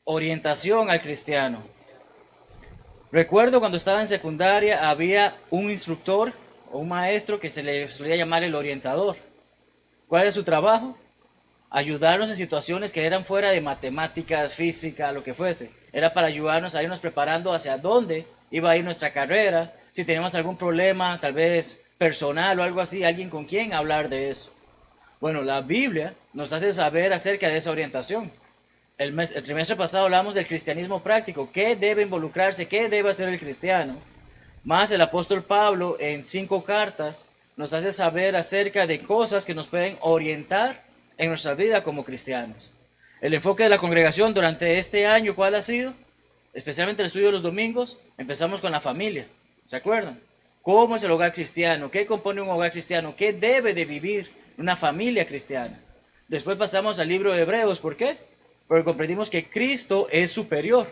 Orientación al cristiano. Recuerdo cuando estaba en secundaria había un instructor o un maestro que se le solía llamar el orientador. ¿Cuál era su trabajo? Ayudarnos en situaciones que eran fuera de matemáticas, física, lo que fuese. Era para ayudarnos a irnos preparando hacia dónde iba a ir nuestra carrera, si teníamos algún problema, tal vez personal o algo así, alguien con quien hablar de eso. Bueno, la Biblia nos hace saber acerca de esa orientación. El trimestre pasado hablamos del cristianismo práctico, qué debe involucrarse, qué debe hacer el cristiano. Más el apóstol Pablo en 5 cartas nos hace saber acerca de cosas que nos pueden orientar en nuestra vida como cristianos. El enfoque de la congregación durante este año, ¿cuál ha sido? Especialmente el estudio de los domingos, empezamos con la familia, ¿se acuerdan? ¿Cómo es el hogar cristiano? ¿Qué compone un hogar cristiano? ¿Qué debe de vivir una familia cristiana? Después pasamos al libro de Hebreos, ¿por qué? Porque comprendimos que Cristo es superior.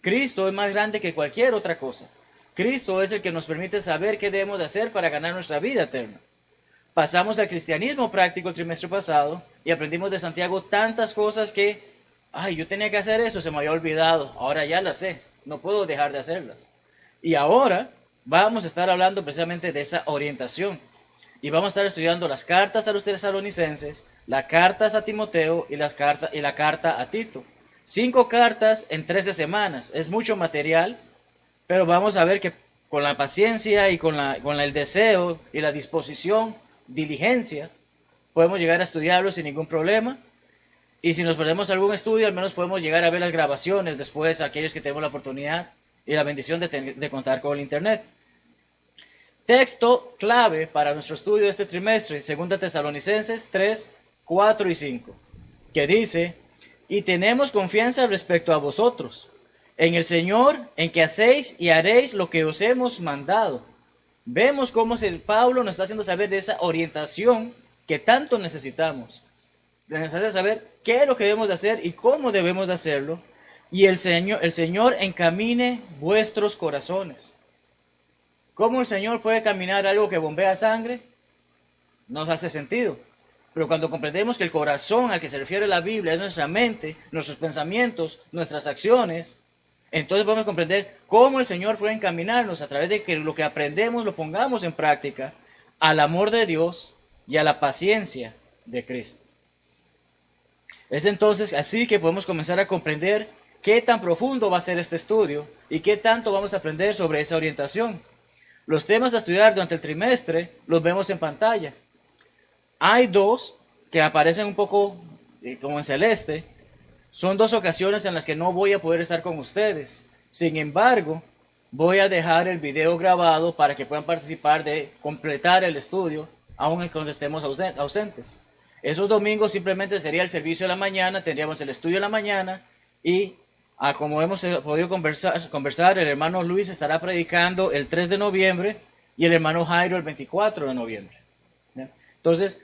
Cristo es más grande que cualquier otra cosa. Cristo es el que nos permite saber qué debemos de hacer para ganar nuestra vida eterna. Pasamos al cristianismo práctico el trimestre pasado y aprendimos de Santiago tantas cosas que, yo tenía que hacer eso, se me había olvidado, ahora ya las sé, no puedo dejar de hacerlas. Y ahora vamos a estar hablando precisamente de esa orientación. Y vamos a estar estudiando las cartas a los tesalonicenses, las cartas a Timoteo y la carta a Tito. 5 cartas en 13 semanas, es mucho material, pero vamos a ver que con la paciencia y con el deseo y la disposición, diligencia, podemos llegar a estudiarlo sin ningún problema. Y si nos perdemos algún estudio, al menos podemos llegar a ver las grabaciones después, aquellos que tenemos la oportunidad y la bendición de contar con el internet. Texto clave para nuestro estudio de este trimestre, 2 Tesalonicenses 3, 4 y 5, que dice: y tenemos confianza respecto a vosotros, en el Señor, en que hacéis y haréis lo que os hemos mandado. Vemos cómo Pablo nos está haciendo saber de esa orientación que tanto necesitamos. Nos hace saber qué es lo que debemos de hacer y cómo debemos de hacerlo. Y el Señor encamine vuestros corazones. ¿Cómo el Señor puede caminar algo que bombea sangre? No hace sentido. Pero cuando comprendemos que el corazón al que se refiere la Biblia es nuestra mente, nuestros pensamientos, nuestras acciones, entonces podemos comprender cómo el Señor puede encaminarnos a través de que lo que aprendemos lo pongamos en práctica al amor de Dios y a la paciencia de Cristo. Es entonces así que podemos comenzar a comprender qué tan profundo va a ser este estudio y qué tanto vamos a aprender sobre esa orientación. Los temas a estudiar durante el trimestre los vemos en pantalla. Hay 2 que aparecen un poco como en celeste. Son 2 ocasiones en las que no voy a poder estar con ustedes. Sin embargo, voy a dejar el video grabado para que puedan participar de completar el estudio, aun cuando estemos ausentes. Esos domingos simplemente sería el servicio de la mañana, tendríamos el estudio de la mañana y como hemos podido conversar, el hermano Luis estará predicando el 3 de noviembre y el hermano Jairo el 24 de noviembre. Entonces,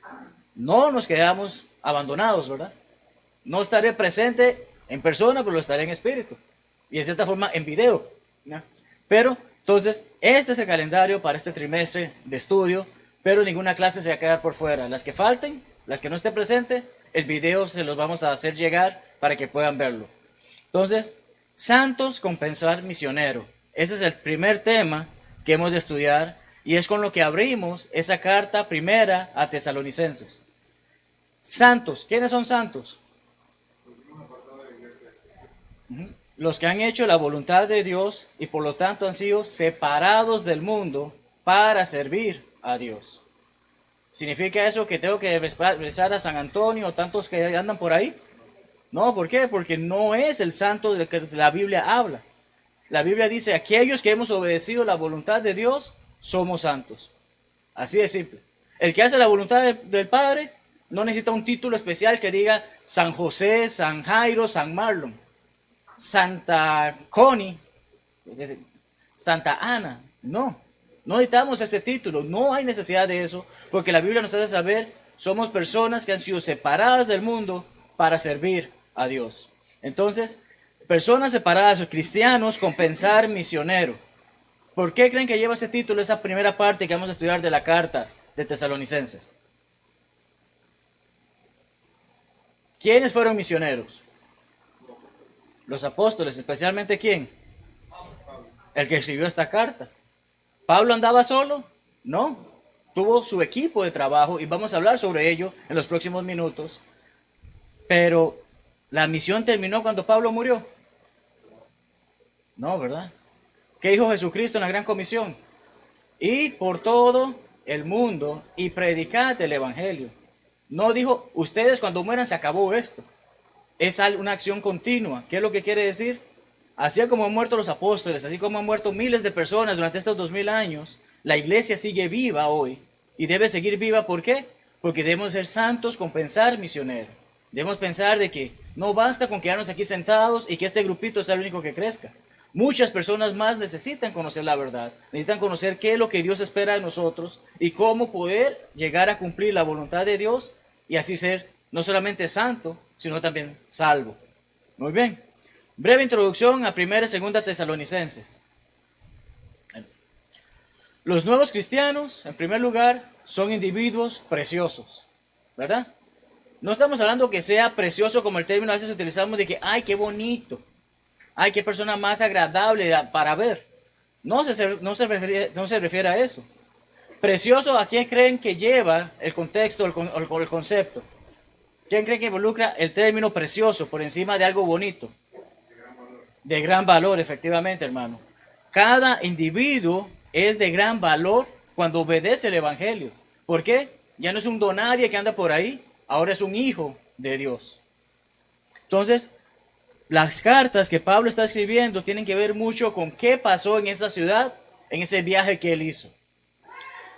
no nos quedamos abandonados, ¿verdad? No estaré presente en persona, pero lo estaré en espíritu. Y en cierta forma en video. ¿No? Pero, entonces, este es el calendario para este trimestre de estudio, pero ninguna clase se va a quedar por fuera. Las que falten, las que no esté presente, el video se los vamos a hacer llegar para que puedan verlo. Entonces, santos con pensar misionero. Ese es el primer tema que hemos de estudiar y es con lo que abrimos esa carta primera a Tesalonicenses. Santos, ¿quiénes son santos? Los que han hecho la voluntad de Dios y por lo tanto han sido separados del mundo para servir a Dios. ¿Significa eso que tengo que rezar a San Antonio o tantos que andan por ahí? No, ¿por qué? Porque no es el santo del que la Biblia habla. La Biblia dice, aquellos que hemos obedecido la voluntad de Dios, somos santos. Así de simple. El que hace la voluntad del Padre no necesita un título especial que diga San José, San Jairo, San Marlon, Santa Connie, Santa Ana. No necesitamos ese título, no hay necesidad de eso, porque la Biblia nos hace saber, somos personas que han sido separadas del mundo para servir a Dios. Entonces, personas separadas o cristianos con pensar misionero. ¿Por qué creen que lleva ese título, esa primera parte que vamos a estudiar de la carta de Tesalonicenses? ¿Quiénes fueron misioneros? Los apóstoles, especialmente ¿quién? El que escribió esta carta. ¿Pablo andaba solo? No. Tuvo su equipo de trabajo y vamos a hablar sobre ello en los próximos minutos. Pero, ¿la misión terminó cuando Pablo murió? No, ¿verdad? ¿Qué dijo Jesucristo en la gran comisión? Id por todo el mundo y predicad el evangelio. No dijo, ustedes cuando mueran se acabó esto. Es una acción continua. ¿Qué es lo que quiere decir? Así como han muerto los apóstoles, así como han muerto miles de personas durante estos 2000 años, la iglesia sigue viva hoy y debe seguir viva. ¿Por qué? Porque debemos ser santos con pensar misionero. Debemos pensar de que no basta con quedarnos aquí sentados y que este grupito sea el único que crezca. Muchas personas más necesitan conocer la verdad, necesitan conocer qué es lo que Dios espera de nosotros y cómo poder llegar a cumplir la voluntad de Dios y así ser no solamente santo, sino también salvo. Muy bien. Breve introducción a 1 y 2 Tesalonicenses. Los nuevos cristianos, en primer lugar, son individuos preciosos, ¿verdad? No estamos hablando que sea precioso como el término a veces utilizamos de que, ¡ay, qué bonito! ¡Ay, qué persona más agradable para ver! No se refiere a eso. Precioso, ¿a quién creen que lleva el contexto, el concepto? ¿Quién cree que involucra el término precioso por encima de algo bonito? De gran valor, efectivamente, hermano. Cada individuo es de gran valor cuando obedece el evangelio. ¿Por qué? Ya no es un donadie que anda por ahí, ahora es un hijo de Dios. Entonces, las cartas que Pablo está escribiendo tienen que ver mucho con qué pasó en esa ciudad, en ese viaje que él hizo.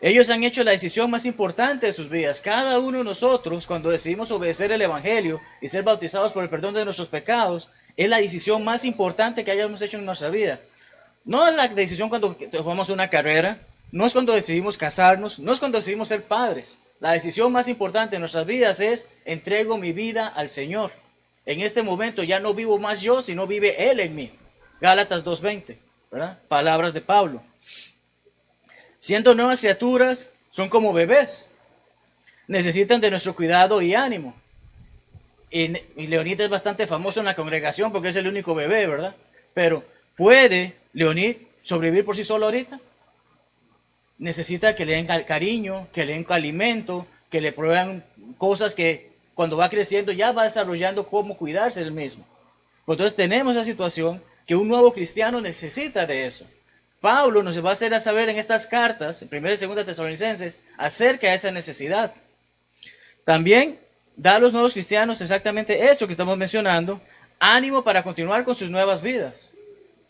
Ellos han hecho la decisión más importante de sus vidas. Cada uno de nosotros, cuando decidimos obedecer el evangelio y ser bautizados por el perdón de nuestros pecados, es la decisión más importante que hayamos hecho en nuestra vida. No es la decisión cuando tomamos una carrera, no es cuando decidimos casarnos, no es cuando decidimos ser padres. La decisión más importante de nuestras vidas es: entrego mi vida al Señor. En este momento ya no vivo más yo, sino vive Él en mí. Gálatas 2:20, ¿verdad? Palabras de Pablo. Siendo nuevas criaturas, son como bebés. Necesitan de nuestro cuidado y ánimo. Y Leonid es bastante famoso en la congregación porque es el único bebé, ¿verdad? Pero, ¿puede Leonid sobrevivir por sí solo ahorita? Necesita que le den cariño, que le den alimento, que le prueban cosas que cuando va creciendo ya va desarrollando cómo cuidarse él mismo. Entonces tenemos la situación que un nuevo cristiano necesita de eso. Pablo nos va a hacer a saber en estas cartas, en 1 y 2 Tesalonicenses, acerca de esa necesidad. También da a los nuevos cristianos exactamente eso que estamos mencionando, ánimo para continuar con sus nuevas vidas.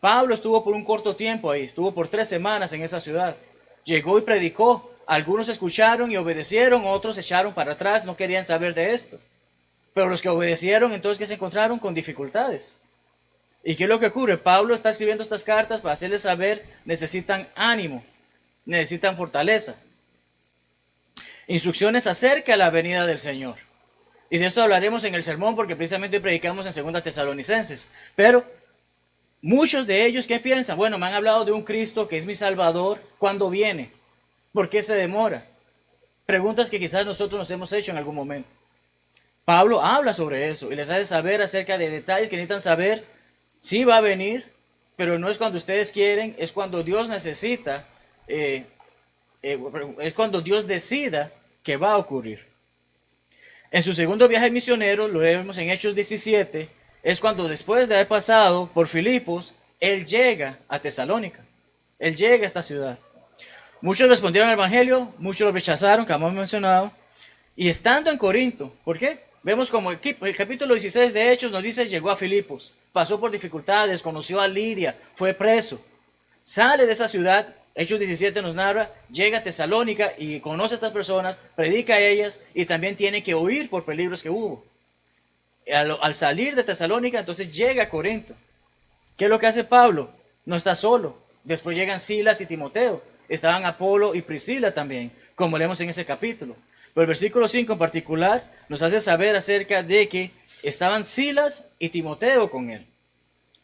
Pablo estuvo por un corto tiempo ahí, estuvo por 3 semanas en esa ciudad. Llegó y predicó. Algunos escucharon y obedecieron, otros se echaron para atrás, no querían saber de esto. Pero los que obedecieron, entonces, ¿qué se encontraron? Con dificultades. ¿Y qué es lo que ocurre? Pablo está escribiendo estas cartas para hacerles saber, necesitan ánimo, necesitan fortaleza. Instrucciones acerca de la venida del Señor. Y de esto hablaremos en el sermón porque precisamente predicamos en 2 Tesalonicenses. Pero muchos de ellos, ¿qué piensan? Bueno, me han hablado de un Cristo que es mi Salvador. ¿Cuándo viene? ¿Por qué se demora? Preguntas que quizás nosotros nos hemos hecho en algún momento. Pablo habla sobre eso y les hace saber acerca de detalles que necesitan saber. Sí va a venir, pero no es cuando ustedes quieren, es cuando Dios necesita, es cuando Dios decida que va a ocurrir. En su segundo viaje misionero, lo vemos en Hechos 17, es cuando después de haber pasado por Filipos, él llega a Tesalónica, él llega a esta ciudad. Muchos respondieron al evangelio, muchos lo rechazaron, como hemos mencionado, y estando en Corinto, ¿por qué? Vemos como el capítulo 16 de Hechos nos dice, llegó a Filipos, pasó por dificultades, conoció a Lidia, fue preso, sale de esa ciudad, Hechos 17 nos narra, llega a Tesalónica y conoce a estas personas, predica a ellas y también tiene que huir por peligros que hubo. Al salir de Tesalónica, entonces llega a Corinto. ¿Qué es lo que hace Pablo? No está solo, después llegan Silas y Timoteo, estaban Apolo y Priscila también, como leemos en ese capítulo. Pero el versículo 5 en particular nos hace saber acerca de que estaban Silas y Timoteo con él.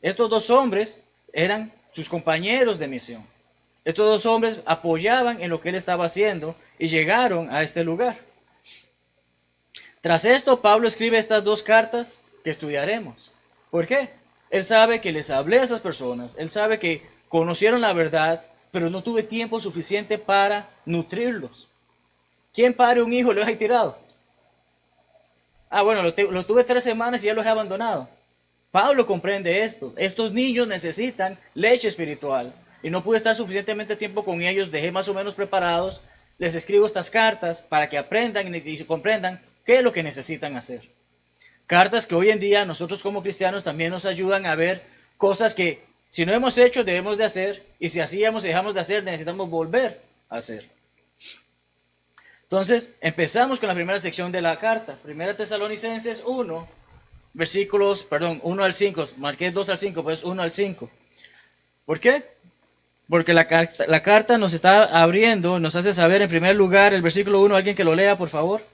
Estos dos hombres eran sus compañeros de misión. Estos dos hombres apoyaban en lo que él estaba haciendo y llegaron a este lugar. Tras esto, Pablo escribe estas dos cartas que estudiaremos. ¿Por qué? Él sabe que les hablé a esas personas, él sabe que conocieron la verdad, pero no tuve tiempo suficiente para nutrirlos. ¿Quién pare un hijo y lo deja ahí tirado? Ah, bueno, lo tuve 3 semanas y ya los he abandonado. Pablo comprende esto. Estos niños necesitan leche espiritual. Y no pude estar suficientemente tiempo con ellos, dejé más o menos preparados. Les escribo estas cartas para que aprendan y comprendan qué es lo que necesitan hacer. Cartas que hoy en día nosotros como cristianos también nos ayudan a ver cosas que si no hemos hecho debemos de hacer. Y si hacíamos y dejamos de hacer, necesitamos volver a hacer. Entonces, empezamos con la primera sección de la carta. Primera Tesalonicenses 1, versículos, 1 al 5. Marqué 2 al 5, pues 1 al 5. ¿Por qué? Porque la carta nos está abriendo, nos hace saber en primer lugar el versículo 1. ¿Alguien que lo lea, por favor?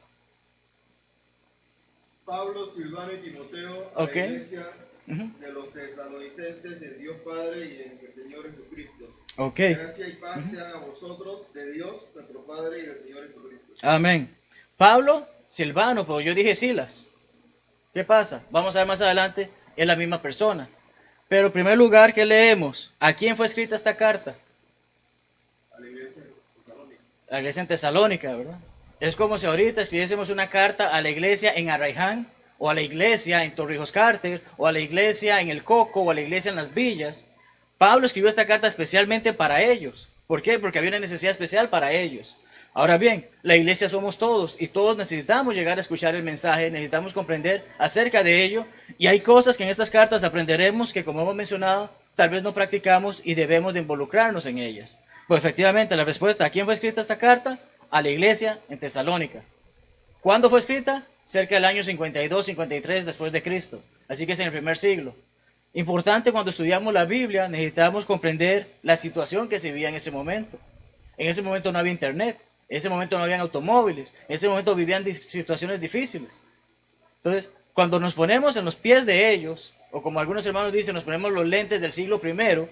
Pablo, Silvano y Timoteo, a la iglesia de los tesalonicenses, de Dios Padre y de el Señor Jesucristo. Gracia y paz sean a vosotros, de Dios, nuestro Padre y del Señor Jesucristo. Amén. Pablo, Silvano, pero yo dije Silas. ¿Qué pasa? Vamos a ver más adelante, es la misma persona. Pero en primer lugar, ¿qué leemos? ¿A quién fue escrita esta carta? A la iglesia en Tesalónica. A la iglesia en Tesalónica, ¿verdad? Es como si ahorita escribiésemos una carta a la iglesia en Arraiján, o a la iglesia en Torrijos Carter, o a la iglesia en El Coco, o a la iglesia en Las Villas. Pablo escribió esta carta especialmente para ellos. ¿Por qué? Porque había una necesidad especial para ellos. Ahora bien, la iglesia somos todos y todos necesitamos llegar a escuchar el mensaje, necesitamos comprender acerca de ello y hay cosas que en estas cartas aprenderemos que, como hemos mencionado, tal vez no practicamos y debemos de involucrarnos en ellas. Pues efectivamente la respuesta, ¿a quién fue escrita esta carta? A la iglesia en Tesalónica. ¿Cuándo fue escrita? Cerca del año 52-53 después de Cristo, así que es en el primer siglo. Importante cuando estudiamos la Biblia, necesitamos comprender la situación que se vivía en ese momento. En ese momento no había internet. En ese momento no habían automóviles, en ese momento vivían situaciones difíciles. Entonces, cuando nos ponemos en los pies de ellos, o como algunos hermanos dicen, nos ponemos los lentes del siglo I,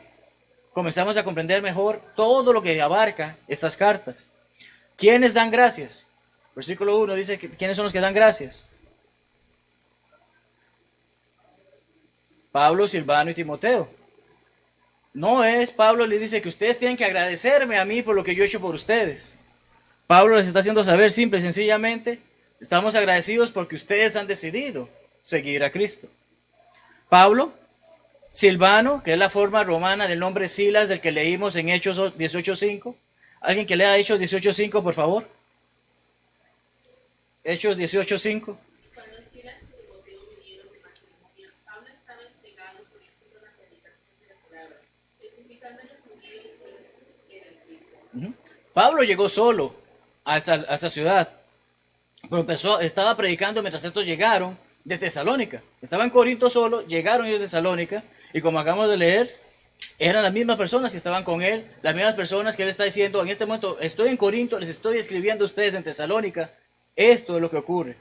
comenzamos a comprender mejor todo lo que abarca estas cartas. ¿Quiénes dan gracias? Versículo 1 dice, ¿quiénes son los que dan gracias? Pablo, Silvano y Timoteo. No es Pablo le dice que ustedes tienen que agradecerme a mí por lo que yo he hecho por ustedes. Pablo les está haciendo saber simple y sencillamente, estamos agradecidos porque ustedes han decidido seguir a Cristo. Pablo, Silvano, que es la forma romana del nombre Silas del que leímos en Hechos 18.5. ¿Alguien que lea Hechos 18.5, por favor? Hechos 18.5. Cuando Silas y Timoteo vinieron de Macedonia, Pablo estaba entregado por el fruto de la predicación de la palabra, testificando a los judíos que era el Cristo. Pablo llegó solo a esa ciudad. Pero estaba predicando mientras estos llegaron de Tesalónica. Estaba en Corinto solo, llegaron ellos de Tesalónica, y como acabamos de leer, eran las mismas personas que estaban con él, las mismas personas que él está diciendo, en este momento estoy en Corinto, les estoy escribiendo a ustedes en Tesalónica, esto es lo que ocurre.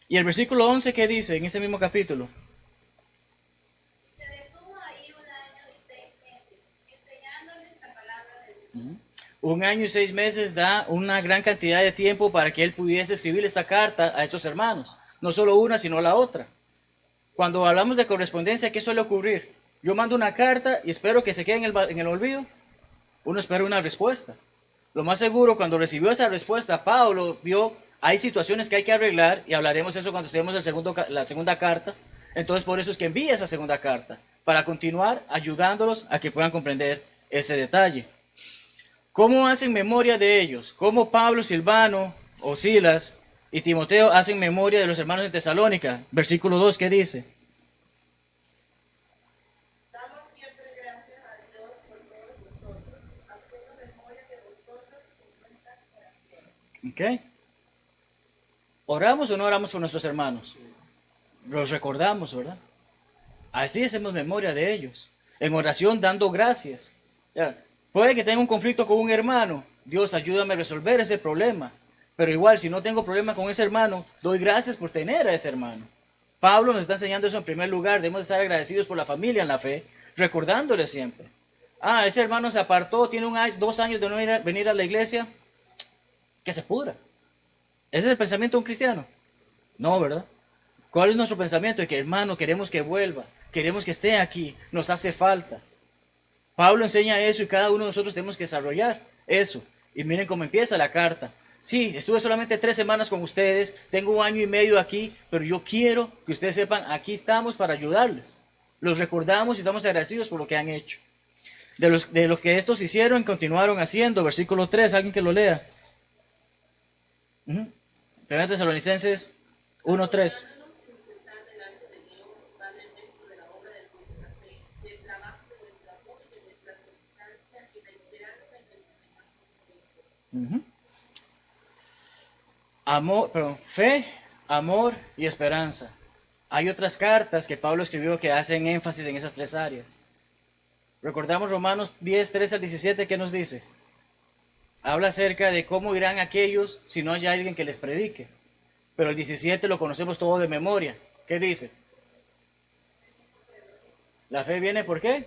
Y el versículo 11, ¿qué dice en ese mismo capítulo? Se detuvo ahí 1 año y 6 meses, enseñándoles la palabra de Dios. 1 año y 6 meses da una gran cantidad de tiempo para que él pudiese escribir esta carta a esos hermanos. No solo una, sino la otra. Cuando hablamos de correspondencia, ¿qué suele ocurrir? Yo mando una carta y espero que se quede en el olvido. Uno espera una respuesta. Lo más seguro, cuando recibió esa respuesta, Pablo vio, hay situaciones que hay que arreglar, y hablaremos de eso cuando estudiemos la segunda carta. Entonces, por eso es que envía esa segunda carta, para continuar ayudándolos a que puedan comprender ese detalle. ¿Cómo hacen memoria de ellos? ¿Cómo Pablo, Silvano o Silas y Timoteo hacen memoria de los hermanos de Tesalónica? Versículo 2, ¿qué dice? Damos siempre gracias a Dios por todos vosotros, haciendo memoria de vosotros en nuestras oraciones. ¿Ok? ¿Oramos o no oramos por nuestros hermanos? Los recordamos, ¿verdad? Así hacemos memoria de ellos. En oración dando gracias. Ya. Puede que tenga un conflicto con un hermano. Dios, ayúdame a resolver ese problema. Pero igual, si no tengo problema con ese hermano, doy gracias por tener a ese hermano. Pablo nos está enseñando eso en primer lugar. Debemos estar agradecidos por la familia en la fe, recordándole siempre. Ese hermano se apartó, tiene 2 años de no venir a la iglesia, que se pudra. ¿Ese es el pensamiento de un cristiano? No, ¿verdad? ¿Cuál es nuestro pensamiento? De que, hermano, queremos que vuelva, queremos que esté aquí, nos hace falta. Pablo enseña eso y cada uno de nosotros tenemos que desarrollar eso. Y miren cómo empieza la carta. Sí, estuve solamente 3 semanas con ustedes, tengo 1 año y medio aquí, pero yo quiero que ustedes sepan, aquí estamos para ayudarles. Los recordamos y estamos agradecidos por lo que han hecho. De lo que estos hicieron, continuaron haciendo. Versículo 3, alguien que lo lea. 1 Tesalonicenses 1:3. Fe, amor y esperanza. Hay otras cartas que Pablo escribió que hacen énfasis en esas 3 áreas. Recordamos Romanos 10, 13 al 17, ¿qué nos dice? Habla acerca de cómo irán aquellos si no hay alguien que les predique. Pero el 17 lo conocemos todo de memoria. ¿Qué dice? La fe viene ¿por qué?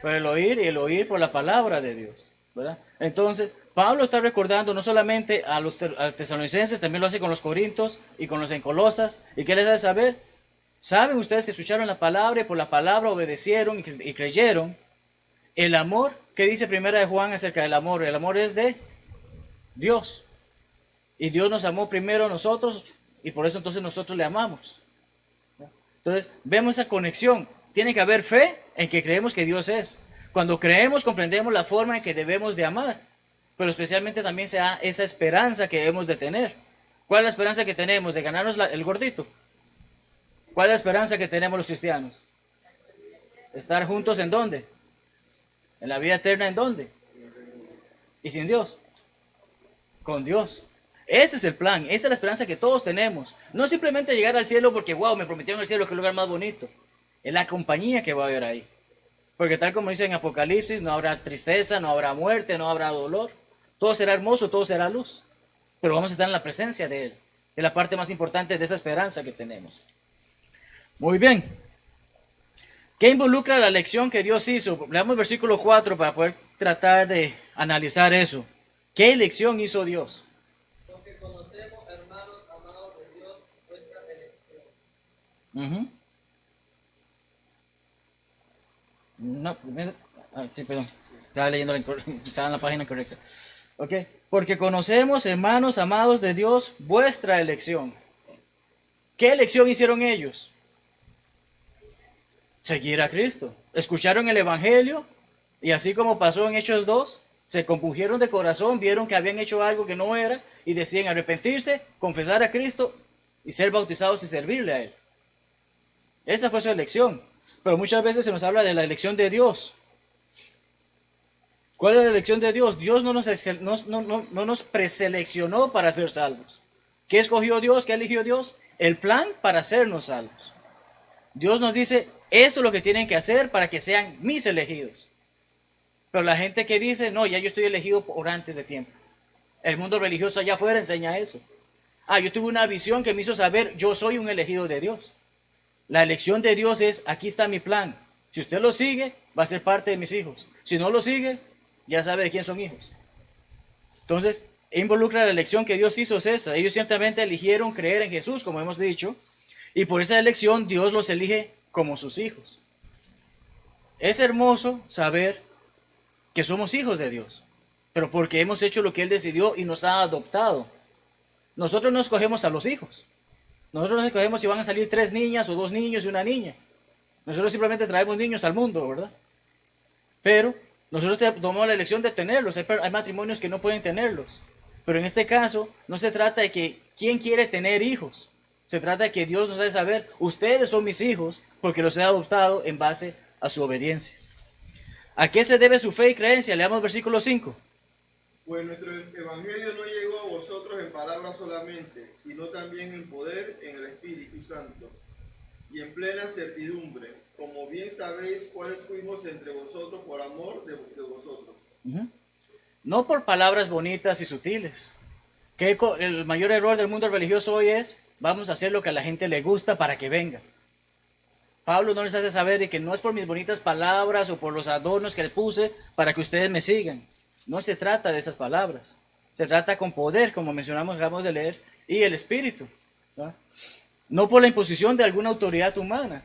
Por el oír, y el oír por la palabra de Dios, ¿verdad? Entonces, Pablo está recordando no solamente a los tesalonicenses, también lo hace con los corintios y con los en Colosas. ¿Y qué les hace saber? ¿Saben ustedes que escucharon la palabra y por la palabra obedecieron y creyeron? El amor, ¿qué dice Primera de Juan acerca del amor? El amor es de Dios. Y Dios nos amó primero a nosotros y por eso entonces nosotros le amamos. Entonces, vemos esa conexión. Tiene que haber fe en que creemos que Dios es. Cuando creemos, comprendemos la forma en que debemos de amar. Pero especialmente también se da esa esperanza que debemos de tener. ¿Cuál es la esperanza que tenemos? ¿De ganarnos el gordito? ¿Cuál es la esperanza que tenemos los cristianos? ¿Estar juntos en dónde? ¿En la vida eterna en dónde? ¿Y sin Dios? Con Dios. Ese es el plan, esa es la esperanza que todos tenemos. No simplemente llegar al cielo porque, wow, me prometieron el cielo, que es el lugar más bonito. Es la compañía que va a haber ahí. Porque tal como dice en Apocalipsis, no habrá tristeza, no habrá muerte, no habrá dolor. Todo será hermoso, todo será luz. Pero vamos a estar en la presencia de Él. Es la parte más importante de esa esperanza que tenemos. Muy bien. ¿Qué involucra la lección que Dios hizo? Leamos versículo 4 para poder tratar de analizar eso. ¿Qué lección hizo Dios? Porque conocemos, hermanos amados de Dios, vuestra elección. No, primero, sí, perdón. Estaba leyendo, estaba en la página correcta. Ok. Porque conocemos, hermanos amados de Dios, vuestra elección. ¿Qué elección hicieron ellos? Seguir a Cristo. Escucharon el Evangelio y así como pasó en Hechos 2, se compungieron de corazón, vieron que habían hecho algo que no era y deciden arrepentirse, confesar a Cristo y ser bautizados y servirle a Él. Esa fue su elección. Pero muchas veces se nos habla de la elección de Dios. ¿Cuál es la elección de Dios? Dios no nos preseleccionó para ser salvos. ¿Qué escogió Dios? ¿Qué eligió Dios? El plan para hacernos salvos. Dios nos dice, esto es lo que tienen que hacer para que sean mis elegidos. Pero la gente que dice, no, ya yo estoy elegido por antes de tiempo. El mundo religioso allá afuera enseña eso. Yo tuve una visión que me hizo saber, yo soy un elegido de Dios. La elección de Dios es, aquí está mi plan. Si usted lo sigue, va a ser parte de mis hijos. Si no lo sigue, ya sabe de quién son hijos. Entonces, involucra la elección que Dios hizo es esa. Ellos ciertamente eligieron creer en Jesús, como hemos dicho, y por esa elección Dios los elige como sus hijos. Es hermoso saber que somos hijos de Dios, pero porque hemos hecho lo que Él decidió y nos ha adoptado. Nosotros no escogemos a los hijos. Nosotros no escogemos si van a salir 3 niñas o 2 niños y una niña. Nosotros simplemente traemos niños al mundo, ¿verdad? Pero nosotros tomamos la elección de tenerlos. Hay matrimonios que no pueden tenerlos. Pero en este caso no se trata de que quién quiere tener hijos. Se trata de que Dios nos hace saber, ustedes son mis hijos porque los he adoptado en base a su obediencia. ¿A qué se debe su fe y creencia? Leamos versículo 5. Pues nuestro evangelio no llegó a vosotros en palabras solamente, sino también en poder, en el Espíritu Santo, y en plena certidumbre, como bien sabéis cuáles fuimos entre vosotros por amor de vosotros. No por palabras bonitas y sutiles. Que el mayor error del mundo religioso hoy es, vamos a hacer lo que a la gente le gusta para que venga. Pablo no les hace saber de que no es por mis bonitas palabras o por los adornos que le puse para que ustedes me sigan. No se trata de esas palabras. Se trata con poder, como mencionamos, acabamos de leer, y el Espíritu. No por la imposición de alguna autoridad humana.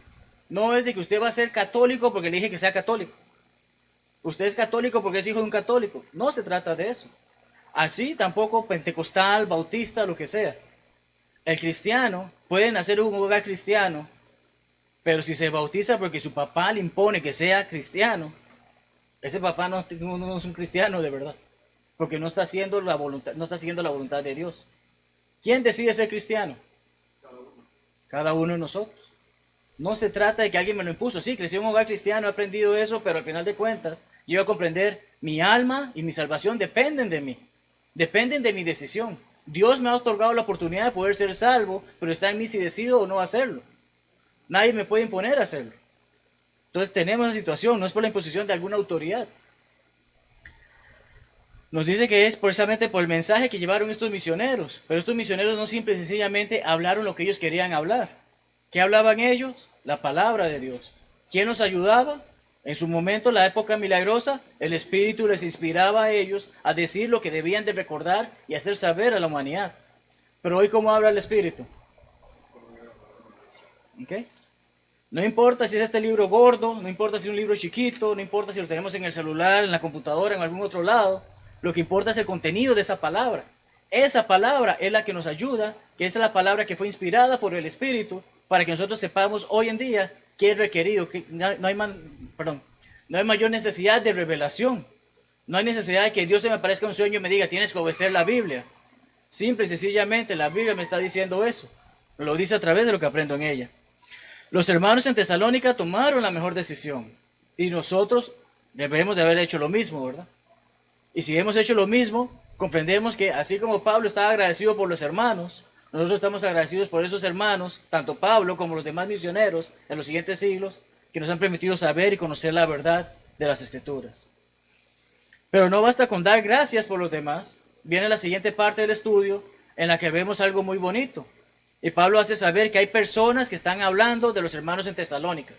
No es de que usted va a ser católico porque le dije que sea católico. Usted es católico porque es hijo de un católico. No se trata de eso. Así tampoco pentecostal, bautista, lo que sea. El cristiano puede nacer en un hogar cristiano, pero si se bautiza porque su papá le impone que sea cristiano, ese papá no es un cristiano de verdad, porque no está haciendo la voluntad, no está siguiendo la voluntad de Dios. ¿Quién decide ser cristiano? Cada uno de nosotros. No se trata de que alguien me lo impuso. Sí, crecí en un hogar cristiano, he aprendido eso, pero al final de cuentas, yo a comprender mi alma y mi salvación dependen de mí. Dependen de mi decisión. Dios me ha otorgado la oportunidad de poder ser salvo, pero está en mí si decido o no hacerlo. Nadie me puede imponer a hacerlo. Entonces tenemos una situación, no es por la imposición de alguna autoridad. Nos dice que es precisamente por el mensaje que llevaron estos misioneros, pero estos misioneros no simple y sencillamente hablaron lo que ellos querían hablar. ¿Qué hablaban ellos? La palabra de Dios. ¿Quién los ayudaba? En su momento, la época milagrosa, el Espíritu les inspiraba a ellos a decir lo que debían de recordar y hacer saber a la humanidad. Pero hoy, ¿cómo habla el Espíritu? ¿Okay? No importa si es este libro gordo, no importa si es un libro chiquito, no importa si lo tenemos en el celular, en la computadora, en algún otro lado. Lo que importa es el contenido de esa palabra. Esa palabra es la que nos ayuda, que es la palabra que fue inspirada por el Espíritu, para que nosotros sepamos hoy en día qué es requerido, que no hay mayor necesidad de revelación. No hay necesidad de que Dios se me aparezca en un sueño y me diga, tienes que obedecer la Biblia. Simple y sencillamente la Biblia me está diciendo eso. Me lo dice a través de lo que aprendo en ella. Los hermanos en Tesalónica tomaron la mejor decisión y nosotros debemos de haber hecho lo mismo, ¿verdad? Y si hemos hecho lo mismo, comprendemos que así como Pablo estaba agradecido por los hermanos, nosotros estamos agradecidos por esos hermanos, tanto Pablo como los demás misioneros en los siguientes siglos, que nos han permitido saber y conocer la verdad de las Escrituras. Pero no basta con dar gracias por los demás. Viene la siguiente parte del estudio en la que vemos algo muy bonito. Y Pablo hace saber que hay personas que están hablando de los hermanos en Tesalónica.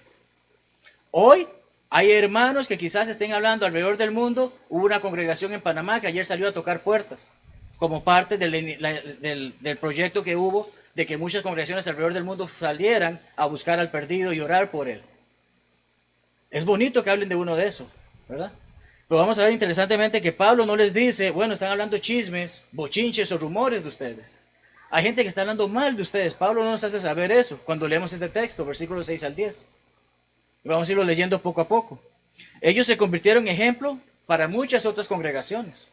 Hoy hay hermanos que quizás estén hablando alrededor del mundo. Hubo una congregación en Panamá que ayer salió a tocar puertas, como parte del proyecto que hubo de que muchas congregaciones alrededor del mundo salieran a buscar al perdido y orar por él. Es bonito que hablen de uno de eso, ¿verdad? Pero vamos a ver interesantemente que Pablo no les dice, bueno, están hablando chismes, bochinches o rumores de ustedes. Hay gente que está hablando mal de ustedes. Pablo no nos hace saber eso cuando leemos este texto, versículos 6 al 10. Y vamos a irlo leyendo poco a poco. Ellos se convirtieron en ejemplo para muchas otras congregaciones.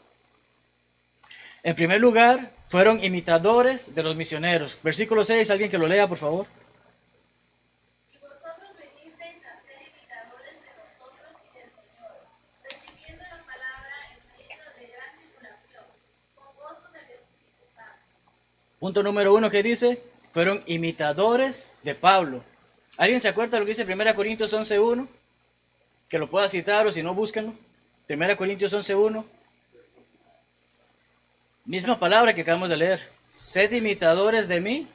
En primer lugar, fueron imitadores de los misioneros. Versículo 6, alguien que lo lea, por favor. Y vosotros venisteis a ser imitadores de nosotros y del Señor, recibiendo la palabra en medio de gran tribulación, con gozo del Espíritu Santo. Punto número 1, ¿qué dice? Fueron imitadores de Pablo. ¿Alguien se acuerda de lo que dice 1 Corintios 11.1? Que lo pueda citar o si no, búsquenlo. 1 Corintios 11.1. Misma palabra que acabamos de leer. Sed imitadores de mí.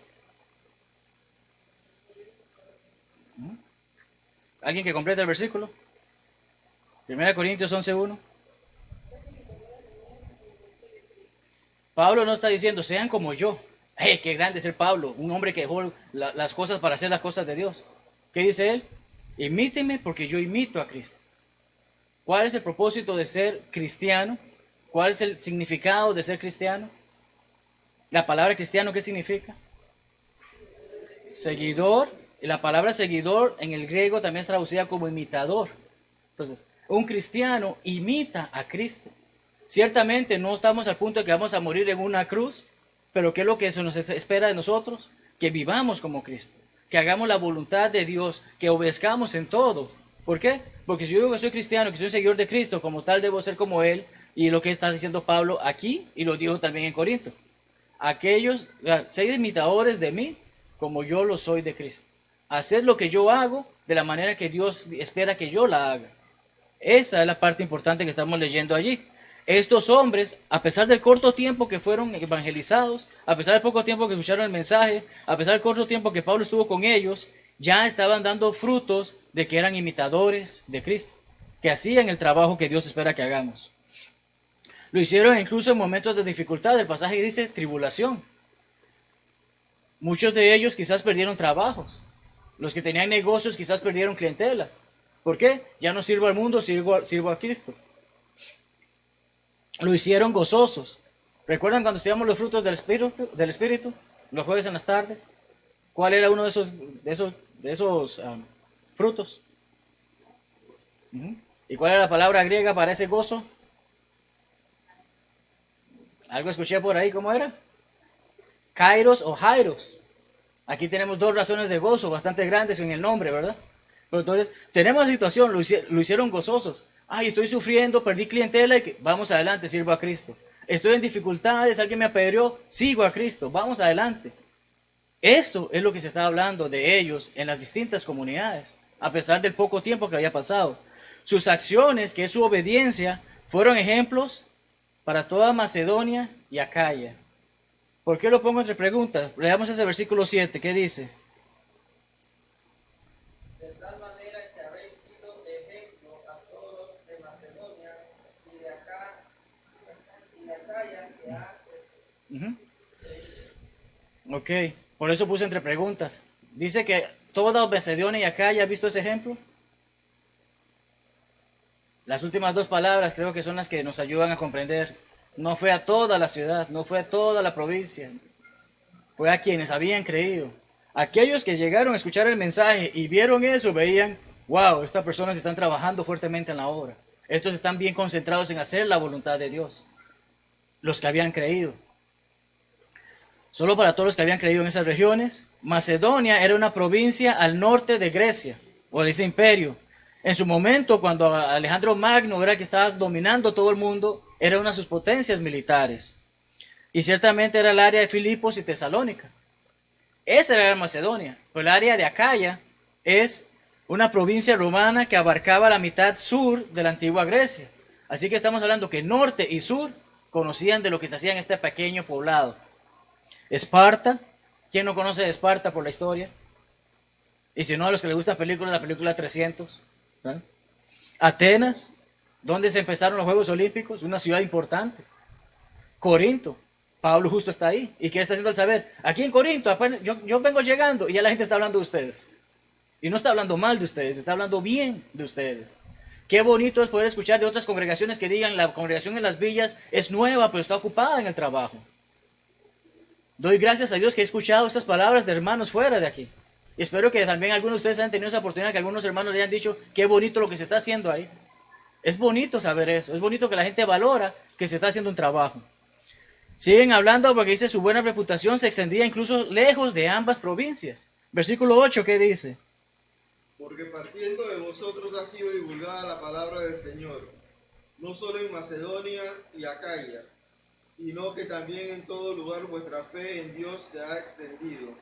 ¿Alguien que complete el versículo? 1 Corintios 11.1. Pablo no está diciendo, sean como yo. ¡Hey, qué grande es el Pablo! Un hombre que dejó las cosas para hacer las cosas de Dios. ¿Qué dice él? Imíteme porque yo imito a Cristo. ¿Cuál es el propósito de ser cristiano? ¿Cuál es el significado de ser cristiano? La palabra cristiano, ¿qué significa? Seguidor. Y la palabra seguidor en el griego también es traducida como imitador. Entonces, un cristiano imita a Cristo. Ciertamente no estamos al punto de que vamos a morir en una cruz, pero ¿qué es lo que se nos espera de nosotros? Que vivamos como Cristo, que hagamos la voluntad de Dios, que obedezcamos en todo. ¿Por qué? Porque si yo digo que soy cristiano, que soy seguidor de Cristo, como tal debo ser como Él, y lo que está diciendo Pablo aquí, y lo dijo también en Corinto. Aquellos, sed imitadores de mí, como yo lo soy de Cristo. Haced lo que yo hago de la manera que Dios espera que yo la haga. Esa es la parte importante que estamos leyendo allí. Estos hombres, a pesar del corto tiempo que fueron evangelizados, a pesar del poco tiempo que escucharon el mensaje, a pesar del corto tiempo que Pablo estuvo con ellos, ya estaban dando frutos de que eran imitadores de Cristo, que hacían el trabajo que Dios espera que hagamos. Lo hicieron incluso en momentos de dificultad. El pasaje dice tribulación. Muchos de ellos quizás perdieron trabajos. Los que tenían negocios quizás perdieron clientela. ¿Por qué? Ya no sirvo al mundo, sirvo a Cristo. Lo hicieron gozosos. ¿Recuerdan cuando estudiamos los frutos del Espíritu? Los jueves en las tardes. ¿Cuál era uno de esos frutos? ¿Y cuál era la palabra griega para ese gozo? Algo escuché por ahí, ¿cómo era? Kairos o Jairos. Aquí tenemos dos razones de gozo bastante grandes en el nombre, ¿verdad? Pero entonces, tenemos la situación, lo hicieron gozosos. Ay, estoy sufriendo, perdí clientela y vamos adelante, sirvo a Cristo. Estoy en dificultades, alguien me apedreó, sigo a Cristo, vamos adelante. Eso es lo que se está hablando de ellos en las distintas comunidades, a pesar del poco tiempo que había pasado. Sus acciones, que es su obediencia, fueron ejemplos para toda Macedonia y Acaya. ¿Por qué lo pongo entre preguntas? Leamos ese versículo 7, ¿qué dice? De tal manera que habéis sido ejemplo a todos de Macedonia y de acá y de Acaya que ha Ok, por eso puse entre preguntas. Dice que toda Macedonia y Acaya ha visto ese ejemplo. Las últimas dos palabras creo que son las que nos ayudan a comprender. No fue a toda la ciudad, no fue a toda la provincia, fue a quienes habían creído. Aquellos que llegaron a escuchar el mensaje y vieron eso, veían, wow, estas personas están trabajando fuertemente en la obra. Estos están bien concentrados en hacer la voluntad de Dios. Los que habían creído. Solo para todos los que habían creído en esas regiones, Macedonia era una provincia al norte de Grecia, o de ese imperio. En su momento, cuando Alejandro Magno era el que estaba dominando todo el mundo, era una de sus potencias militares. Y ciertamente era el área de Filipos y Tesalónica. Esa era Macedonia. Pero el área de Acaya es una provincia romana que abarcaba la mitad sur de la antigua Grecia. Así que estamos hablando que norte y sur conocían de lo que se hacía en este pequeño poblado. Esparta, ¿quién no conoce de Esparta por la historia? Y si no, a los que les gusta la película 300. ¿Eh? Atenas, donde se empezaron los Juegos Olímpicos, una ciudad importante. Corinto, Pablo justo está ahí. ¿Y qué está haciendo el saber? Aquí en Corinto, yo vengo llegando y ya la gente está hablando de ustedes. Y no está hablando mal de ustedes, está hablando bien de ustedes. Qué bonito es poder escuchar de otras congregaciones que digan, la congregación en las villas es nueva, pero está ocupada en el trabajo. Doy gracias a Dios que he escuchado estas palabras de hermanos fuera de aquí. Y espero que también algunos de ustedes hayan tenido esa oportunidad, que algunos hermanos le hayan dicho, qué bonito lo que se está haciendo ahí. Es bonito saber eso, es bonito que la gente valora que se está haciendo un trabajo. Siguen hablando porque dice su buena reputación se extendía incluso lejos de ambas provincias. Versículo 8, ¿qué dice? Porque partiendo de vosotros ha sido divulgada la palabra del Señor, no solo en Macedonia y Acaya, sino que también en todo lugar vuestra fe en Dios se ha extendido,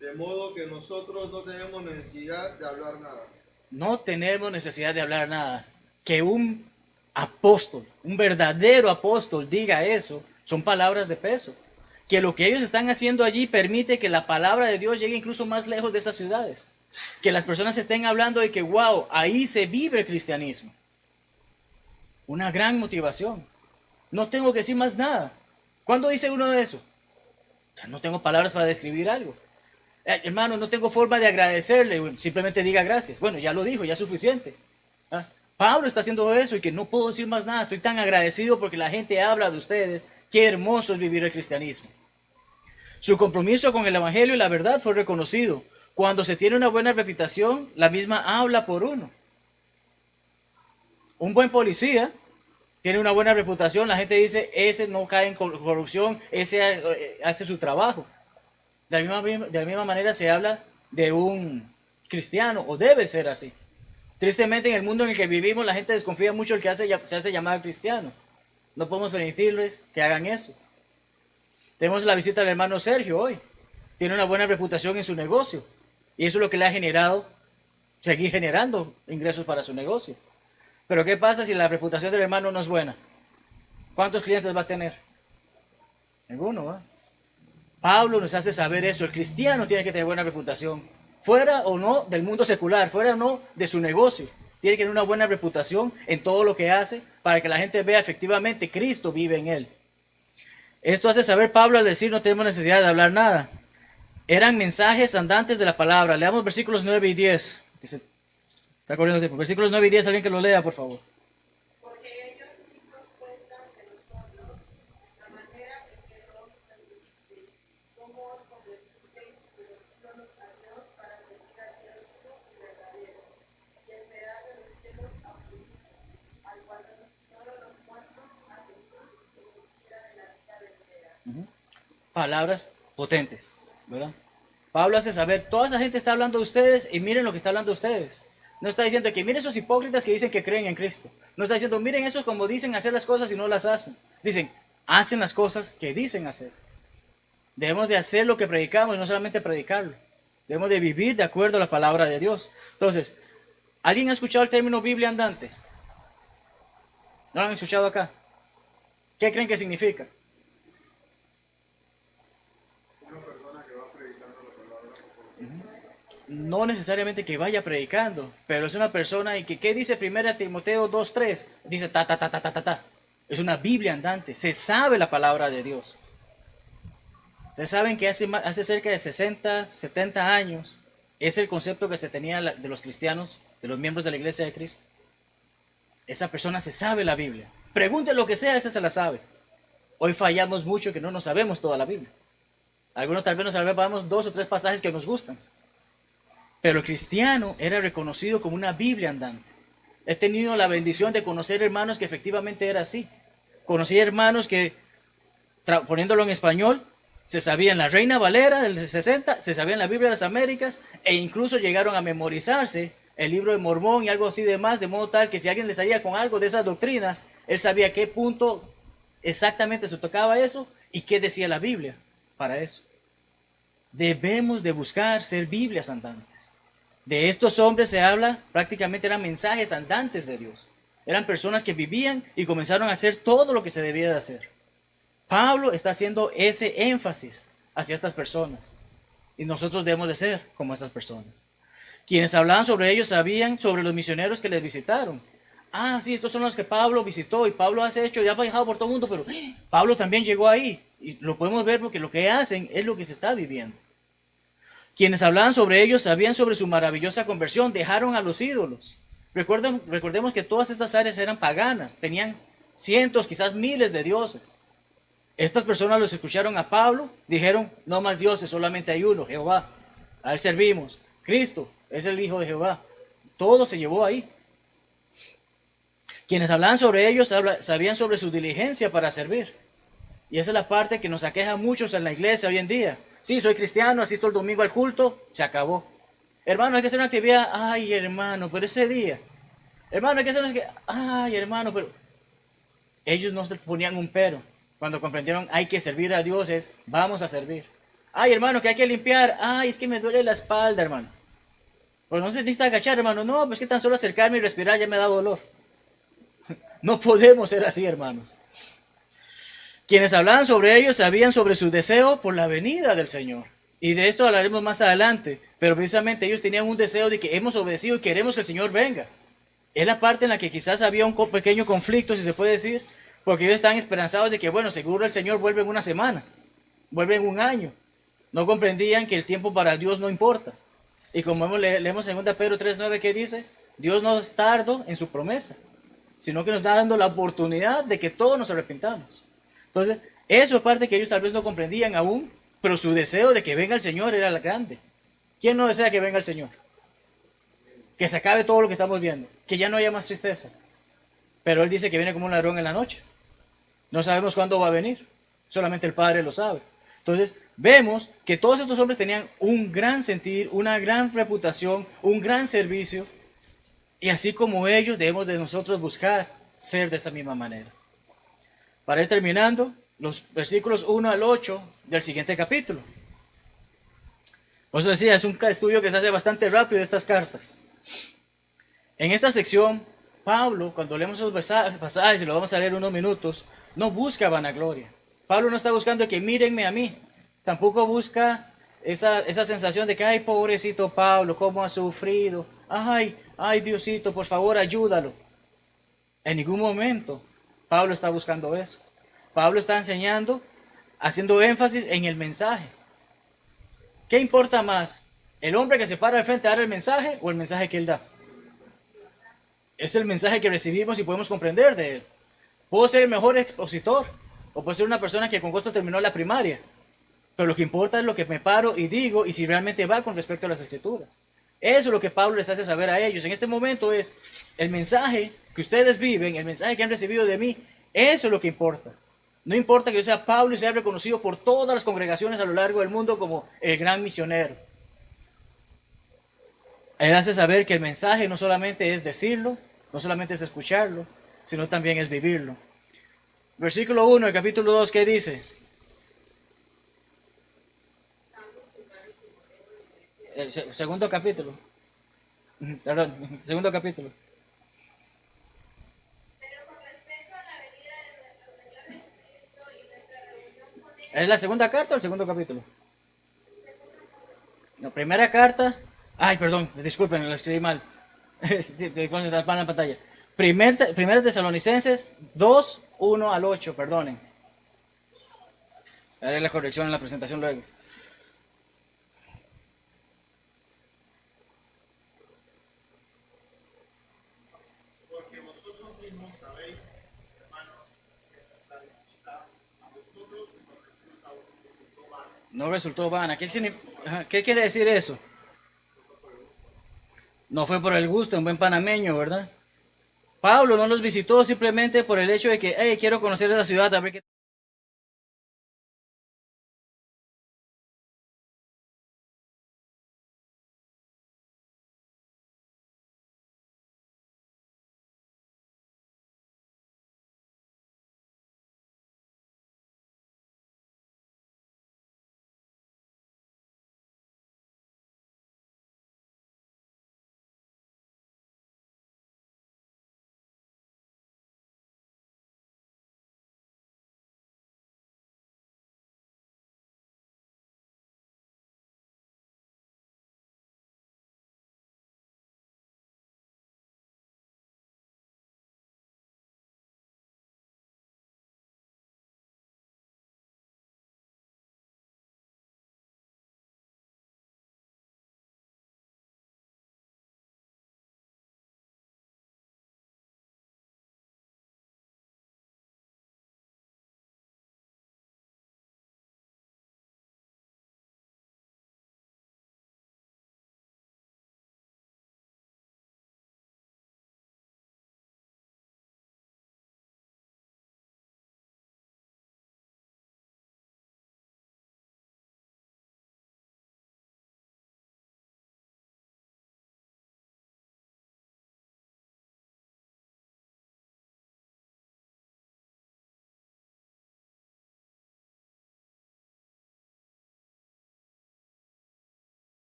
de modo que nosotros no tenemos necesidad de hablar nada. No tenemos necesidad de hablar nada. Que un apóstol, un verdadero apóstol diga eso, son palabras de peso. Que lo que ellos están haciendo allí permite que la palabra de Dios llegue incluso más lejos de esas ciudades. Que las personas estén hablando de que, wow, ahí se vive el cristianismo. Una gran motivación. No tengo que decir más nada. ¿Cuándo dice uno de eso? Ya no tengo palabras para describir algo. Hermano, no tengo forma de agradecerle, simplemente diga gracias. Bueno, ya lo dijo, ya es suficiente. Pablo está haciendo eso y que no puedo decir más nada. Estoy tan agradecido porque la gente habla de ustedes. Qué hermoso es vivir el cristianismo. Su compromiso con el evangelio y la verdad fue reconocido. Cuando se tiene una buena reputación, la misma habla por uno. Un buen policía tiene una buena reputación, la gente dice, ese no cae en corrupción, ese hace su trabajo. De la misma manera se habla de un cristiano, o debe ser así. Tristemente, en el mundo en el que vivimos, la gente desconfía mucho del que se hace llamar cristiano. No podemos permitirles que hagan eso. Tenemos la visita del hermano Sergio hoy. Tiene una buena reputación en su negocio. Y eso es lo que le ha generado, seguir generando ingresos para su negocio. Pero ¿qué pasa si la reputación del hermano no es buena? ¿Cuántos clientes va a tener? Ninguno, ¿eh? Pablo nos hace saber eso. El cristiano tiene que tener buena reputación fuera o no del mundo secular, fuera o no de su negocio. Tiene que tener una buena reputación en todo lo que hace para que la gente vea efectivamente Cristo vive en él. Esto hace saber Pablo al decir no tenemos necesidad de hablar nada. Eran mensajes andantes de la palabra. Leamos versículos 9 y 10. Está corriendo tiempo. Versículos 9 y 10, alguien que lo lea, por favor. Porque ellos mismos cuentan de nosotros la manera en que nos convertisteis, cómo os convertisteis de los ídolos a Dios para servir al Dios vivo y verdadero, y esperar de los cielos a un Hijo, al cual resucitó de los muertos, a Jesús, que nos tira de la vida venidera. Palabras potentes, ¿verdad? Pablo hace saber, toda esa gente está hablando de ustedes y miren lo que está hablando de ustedes. No está diciendo que miren esos hipócritas que dicen que creen en Cristo. No está diciendo, miren esos como dicen hacer las cosas y no las hacen. Dicen, hacen las cosas que dicen hacer. Debemos de hacer lo que predicamos y no solamente predicarlo. Debemos de vivir de acuerdo a la palabra de Dios. Entonces, ¿alguien ha escuchado el término Biblia andante? ¿No lo han escuchado acá? ¿Qué creen que significa? No necesariamente que vaya predicando, pero es una persona y que, ¿qué dice 1 Timoteo 2:3? Dice ta, ta, ta, ta, ta, ta, ta. Es una Biblia andante, se sabe la palabra de Dios. Ustedes saben que hace cerca de 60, 70 años, es el concepto que se tenía de los cristianos, de los miembros de la iglesia de Cristo. Esa persona se sabe la Biblia. Pregunte lo que sea, esa se la sabe. Hoy fallamos mucho que no nos sabemos toda la Biblia. Algunos tal vez nos sabemos 2 o 3 pasajes que nos gustan. Pero el cristiano era reconocido como una Biblia andante. He tenido la bendición de conocer hermanos que efectivamente era así. Conocí hermanos que, poniéndolo en español, se sabían la Reina Valera del 60, se sabían la Biblia de las Américas e incluso llegaron a memorizarse el libro de Mormón y algo así de más, de modo tal que si alguien le salía con algo de esa doctrina, él sabía qué punto exactamente se tocaba eso y qué decía la Biblia para eso. Debemos de buscar ser Biblias andantes. De estos hombres se habla, prácticamente eran mensajes andantes de Dios. Eran personas que vivían y comenzaron a hacer todo lo que se debía de hacer. Pablo está haciendo ese énfasis hacia estas personas. Y nosotros debemos de ser como estas personas. Quienes hablaban sobre ellos sabían sobre los misioneros que les visitaron. Ah, sí, estos son los que Pablo visitó y Pablo ha hecho, ya ha viajado por todo el mundo, pero Pablo también llegó ahí. Y lo podemos ver porque lo que hacen es lo que se está viviendo. Quienes hablaban sobre ellos sabían sobre su maravillosa conversión, dejaron a los ídolos. Recordemos que todas estas áreas eran paganas, tenían cientos, quizás miles de dioses. Estas personas los escucharon a Pablo, dijeron, no más dioses, solamente hay uno, Jehová. A él servimos. Cristo es el Hijo de Jehová. Todo se llevó ahí. Quienes hablaban sobre ellos sabían sobre su diligencia para servir. Y esa es la parte que nos aqueja a muchos en la iglesia hoy en día. Sí, soy cristiano, asisto el domingo al culto, se acabó. Hermano, hay que hacer una actividad, ay hermano, pero ese día. Hermano, hay que hacer una actividad, ay hermano, pero... Ellos no se ponían un pero. Cuando comprendieron, hay que servir a Dios, es, vamos a servir. Ay hermano, que hay que limpiar, ay, es que me duele la espalda, hermano. Pues no se necesita agachar, hermano, no, pues que tan solo acercarme y respirar ya me da dolor. No podemos ser así, hermanos. Quienes hablaban sobre ellos sabían sobre su deseo por la venida del Señor. Y de esto hablaremos más adelante. Pero precisamente ellos tenían un deseo de que hemos obedecido y queremos que el Señor venga. Es la parte en la que quizás había un pequeño conflicto, si se puede decir, porque ellos estaban esperanzados de que, bueno, seguro el Señor vuelve en una semana, vuelve en un año. No comprendían que el tiempo para Dios no importa. Y como leemos en 2 Pedro 3:9 que dice, Dios no es tardo en su promesa, sino que nos está dando la oportunidad de que todos nos arrepintamos. Entonces, eso es parte que ellos tal vez no comprendían aún, pero su deseo de que venga el Señor era grande. ¿Quién no desea que venga el Señor? Que se acabe todo lo que estamos viendo, que ya no haya más tristeza. Pero Él dice que viene como un ladrón en la noche. No sabemos cuándo va a venir, solamente el Padre lo sabe. Entonces, vemos que todos estos hombres tenían un gran sentir, una gran reputación, un gran servicio, y así como ellos debemos de nosotros buscar ser de esa misma manera. Para ir terminando, los versículos 1 al 8 del siguiente capítulo. Por eso decía, es un estudio que se hace bastante rápido de estas cartas. En esta sección, Pablo, cuando leemos esos pasajes, y lo vamos a leer unos minutos, no busca vanagloria. Pablo no está buscando que mírenme a mí. Tampoco busca esa sensación de que, ay, pobrecito Pablo, cómo ha sufrido, ay, Diosito, por favor, ayúdalo. En ningún momento Pablo está buscando eso. Pablo está enseñando, haciendo énfasis en el mensaje. ¿Qué importa más? ¿El hombre que se para al frente a dar el mensaje o el mensaje que él da? Es el mensaje que recibimos y podemos comprender de él. Puedo ser el mejor expositor o puedo ser una persona que con gusto terminó la primaria. Pero lo que importa es lo que me paro y digo y si realmente va con respecto a las escrituras. Eso es lo que Pablo les hace saber a ellos. En este momento es el mensaje que ustedes viven, el mensaje que han recibido de mí, eso es lo que importa. No importa que yo sea Pablo y sea reconocido por todas las congregaciones a lo largo del mundo como el gran misionero. Él hace saber que el mensaje no solamente es decirlo, no solamente es escucharlo, sino también es vivirlo. Versículo 1 del capítulo 2, ¿qué dice? El segundo capítulo. Perdón, segundo capítulo. Pero con respecto a la venida de nuestro Señor Jesucristo y nuestra reunión con Él, ¿Es la segunda carta o el segundo capítulo? La primera carta. Ay, perdón, disculpen, lo escribí mal. Sí, ponen la pantalla. Primera Tesalonicenses 2, 1 al 8, perdonen. Haré la corrección en la presentación luego. Porque vosotros mismos sabéis, hermanos, que la visita a vosotros resultó vana. No resultó vana. ¿Qué quiere decir eso? No fue por el gusto, un buen panameño, ¿verdad? Pablo no los visitó simplemente por el hecho de que, hey, quiero conocer esa ciudad, a ver qué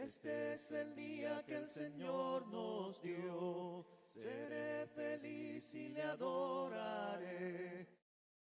Este es el día que el Señor nos dio. Seré feliz y le adoraré.